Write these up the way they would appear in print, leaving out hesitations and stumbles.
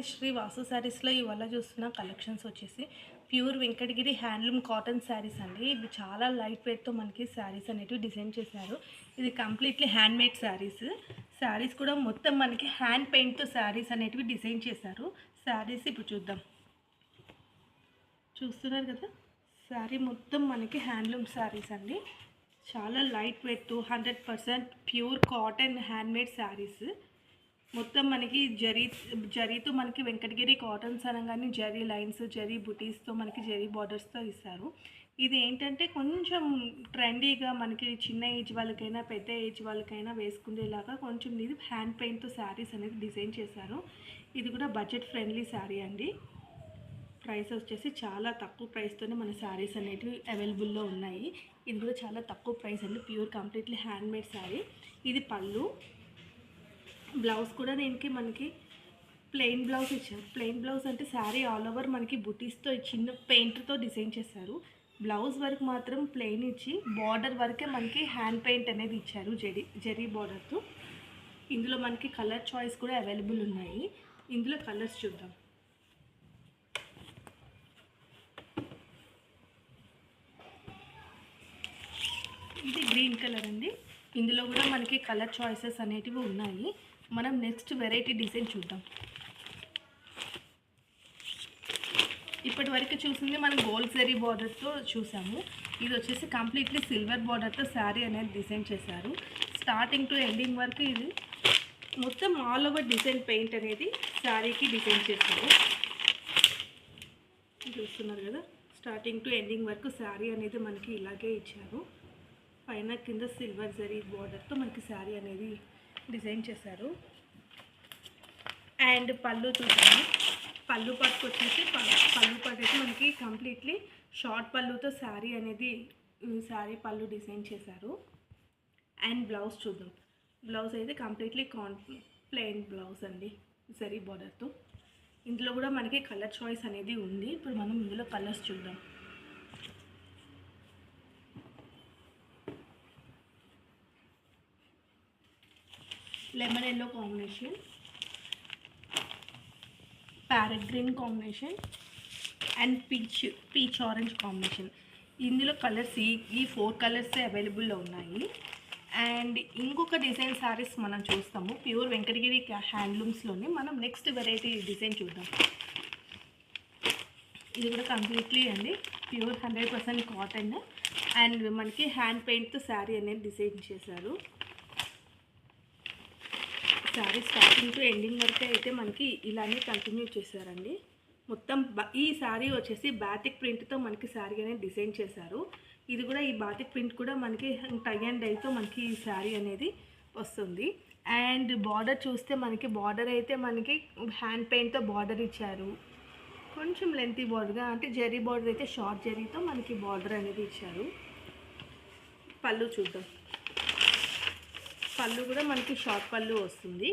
శ్రీ వాసు శారీస్లో ఇవాళ చూస్తున్న కలెక్షన్స్ వచ్చేసి pure Venkatagiri handloom cotton saris అండి. ఇవి చాలా లైట్ వెయిట్తో మనకి శారీస్ అనేటివి డిజైన్ చేశారు. ఇది కంప్లీట్లీ హ్యాండ్ మేడ్ శారీస్ కూడా మొత్తం మనకి హ్యాండ్ పెయింట్తో శారీస్ అనేటివి డిజైన్ చేశారు. శారీస్ ఇప్పుడు చూద్దాం. చూస్తున్నారు కదా, శారీ మొత్తం మనకి హ్యాండ్లూమ్ శారీస్ అండి. చాలా light weight 200% pure cotton hand made saris. మొత్తం మనకి జరీతో మనకి వెంకటగిరి కాటన్స్ అనగానే జరీ లైన్స్, జరీ బుటీస్తో మనకి జరీ బార్డర్స్తో ఇస్తారు. ఇది ఏంటంటే కొంచెం ట్రెండీగా మనకి చిన్న ఏజ్ వాళ్ళకైనా పెద్ద ఏజ్ వాళ్ళకైనా వేసుకునేలాగా కొంచెం ఇది హ్యాండ్ పెయింట్తో శారీస్ అనేది డిజైన్ చేశారు. ఇది కూడా బడ్జెట్ ఫ్రెండ్లీ శారీ అండి. ప్రైస్ వచ్చేసి చాలా తక్కువ ప్రైస్తోనే మన శారీస్ అనేటివి అవైలబుల్లో ఉన్నాయి. ఇది కూడా చాలా తక్కువ ప్రైస్ అండి. Pure completely hand made sari. ఇది పళ్ళు. బ్లౌజ్ కూడా దీనికి మనకి ప్లెయిన్ బ్లౌజ్ ఇచ్చారు. ప్లెయిన్ బ్లౌజ్ అంటే శారీ ఆల్ ఓవర్ మనకి బుటీస్తో చిన్న పెయింట్తో డిజైన్ చేశారు. బ్లౌజ్ వర్క్ మాత్రం ప్లెయిన్ ఇచ్చి బార్డర్ వరకే మనకి హ్యాండ్ పెయింట్ అనేది ఇచ్చారు జరీ బార్డర్తో. ఇందులో మనకి కలర్ చాయిస్ కూడా అవైలబుల్ ఉన్నాయి. ఇందులో కలర్స్ చూద్దాం. ఇది గ్రీన్ కలర్ అండి. ఇందులో కూడా మనకి కలర్ చాయిసెస్ అనేటివి ఉన్నాయి. మనం నెక్స్ట్ వెరైటీ డిజైన్ చూద్దాం. ఇప్పటి వరకు చూసింది మనం గోల్డ్ జరీ బార్డర్తో చూసాము. ఇది వచ్చేసి కంప్లీట్లీ సిల్వర్ బార్డర్తో శారీ అనేది డిజైన్ చేశారు. స్టార్టింగ్ టు ఎండింగ్ వరకు ఇది మొత్తం ఆల్ ఓవర్ డిజైన్ పెయింట్ అనేది శారీకి డిజైన్ చేశారు. చూస్తున్నారు కదా, స్టార్టింగ్ టు ఎండింగ్ వరకు శారీ అనేది మనకి ఇలాగే ఇచ్చారు. పైన కింద సిల్వర్ జరీ బార్డర్తో మనకి శారీ అనేది డిజైన్ చేశారు. అండ్ పళ్ళు చూసాము. పళ్ళు పట్టుకు వచ్చేసి పళ్ళు పట్టు అయితే మనకి కంప్లీట్లీ షార్ట్ పళ్ళుతో శారీ పళ్ళు డిజైన్ చేశారు. అండ్ బ్లౌజ్ చూద్దాం. బ్లౌజ్ అయితే కంప్లీట్లీ ప్లెయిన్ బ్లౌజ్ అండి, జరీ బార్డర్తో. ఇందులో కూడా మనకి కలర్ చాయిస్ అనేది ఉంది. ఇప్పుడు మనం ఇందులో కలర్స్ చూద్దాం. Lemon yellow combination, parrot green combination and peach orange combination. ఇందులో కలర్స్ ఈ 4 కలర్స్ అవైలబుల్లో ఉన్నాయి. అండ్ ఇంకొక డిజైన్ శారీస్ మనం చూస్తాము. ప్యూర్ వెంకటగిరి హ్యాండ్లూమ్స్లోనే మనం నెక్స్ట్ వెరైటీ డిజైన్ చూద్దాం. ఇది కూడా కంప్లీట్లీ అండి ప్యూర్ 100% కాటన్ అండ్ మనకి హ్యాండ్ పెయింట్తో శారీ అనేది డిజైన్ చేశారు. శారీ స్టార్టింగ్ టు ఎండింగ్ వరకు అయితే మనకి ఇలానే కంటిన్యూ చేశారండి. మొత్తం ఈ శారీ వచ్చేసి బాతిక్ ప్రింట్తో మనకి శారీ అనేది డిజైన్ చేశారు. ఇది కూడా ఈ బాతిక్ ప్రింట్ కూడా మనకి టై అండ్ డైతో మనకి ఈ శారీ అనేది వస్తుంది. అండ్ బార్డర్ చూస్తే మనకి బార్డర్ అయితే మనకి హ్యాండ్ పెయింట్తో బార్డర్ ఇచ్చారు. కొంచెం లెంతీ బార్డర్గా, అంటే జరీ బార్డర్ అయితే షార్ట్ జరీతో మనకి బార్డర్ అనేది ఇచ్చారు. పళ్ళు చూద్దాం. పళ్ళు కూడా మనకి షార్ట్ పళ్ళు వస్తుంది.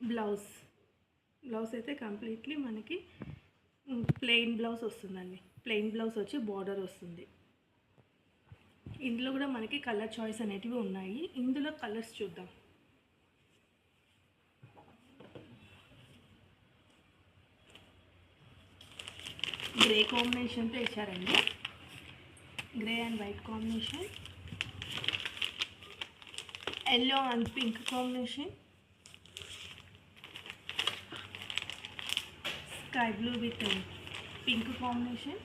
బ్లౌజ్ అయితే కంప్లీట్లీ మనకి ప్లెయిన్ బ్లౌజ్ వస్తుందండి. ప్లెయిన్ బ్లౌజ్ వచ్చి బార్డర్ వస్తుంది. ఇందులో కూడా మనకి కలర్ చాయిస్ అనేటివి ఉన్నాయి. ఇందులో కలర్స్ చూద్దాం. గ్రే కాంబినేషన్తో ఇచ్చారండి. Grey and white combination, yellow and pink combination, sky blue with pink combination,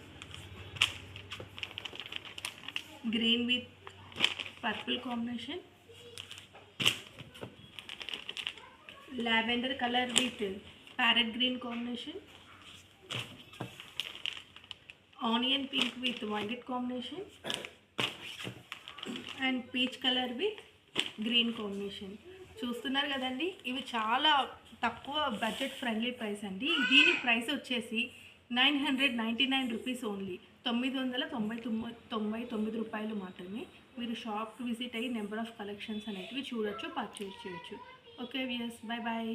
green with purple combination, lavender color with parrot green combination, onion pink with violet combination and peach color with green combination. చూస్తున్నారు కదండి, ఇవి చాలా తక్కువ budget friendly price అండి. దీని price వచ్చేసి 999 rupees only, 999 రూపాయలు మాత్రమే. మీరు షాప్కి విజిట్ అయ్యి నెంబర్ ఆఫ్ కలెక్షన్స్ అనేటివి చూడొచ్చు, పర్చేజ్ చేయొచ్చు. Okay viewers, bye bye.